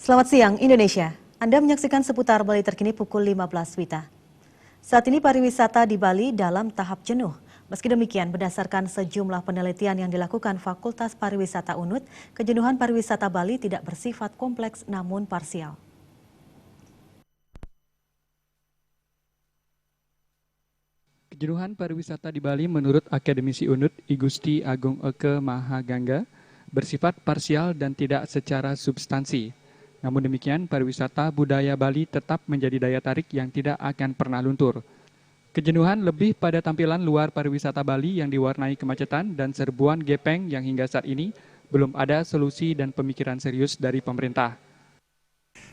Selamat siang Indonesia. Anda menyaksikan seputar Bali terkini pukul 15 WITA. Saat ini pariwisata di Bali dalam tahap jenuh. Meski demikian, berdasarkan sejumlah penelitian yang dilakukan Fakultas Pariwisata UNUD, kejenuhan pariwisata Bali tidak bersifat kompleks namun parsial. Kejenuhan pariwisata di Bali menurut Akademisi UNUD I Gusti Agung Eke Mahagangga bersifat parsial dan tidak secara substansi. Namun demikian, pariwisata budaya Bali tetap menjadi daya tarik yang tidak akan pernah luntur. Kejenuhan lebih pada tampilan luar pariwisata Bali yang diwarnai kemacetan dan serbuan gepeng yang hingga saat ini belum ada solusi dan pemikiran serius dari pemerintah.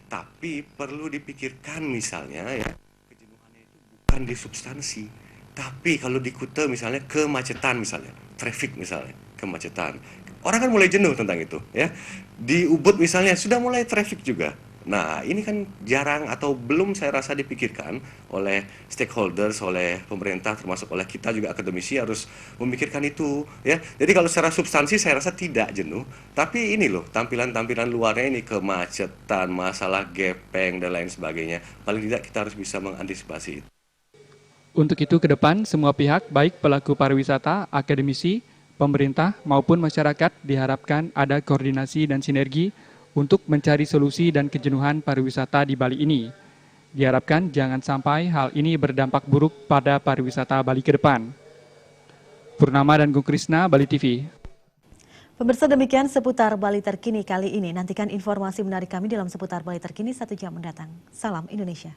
Tapi perlu dipikirkan misalnya ya, kejenuhannya itu bukan di substansi. Tapi kalau di Kuta misalnya kemacetan misalnya, traffic misalnya, kemacetan. Orang kan mulai jenuh tentang itu ya. Di Ubud misalnya sudah mulai traffic juga. Nah, ini kan jarang atau belum saya rasa dipikirkan oleh stakeholders, oleh pemerintah, termasuk oleh kita juga akademisi harus memikirkan itu ya. Jadi kalau secara substansi saya rasa tidak jenuh, tapi ini loh tampilan-tampilan luarnya ini kemacetan, masalah gepeng dan lain sebagainya. Paling tidak kita harus bisa mengantisipasi itu. Untuk itu ke depan semua pihak baik pelaku pariwisata, akademisi, pemerintah maupun masyarakat diharapkan ada koordinasi dan sinergi untuk mencari solusi dan kejenuhan pariwisata di Bali ini. Diharapkan jangan sampai hal ini berdampak buruk pada pariwisata Bali ke depan. Purnama dan Gung Krisna, Bali TV. Pemirsa, demikian seputar Bali terkini kali ini. Nantikan informasi menarik kami dalam seputar Bali terkini 1 jam mendatang. Salam Indonesia.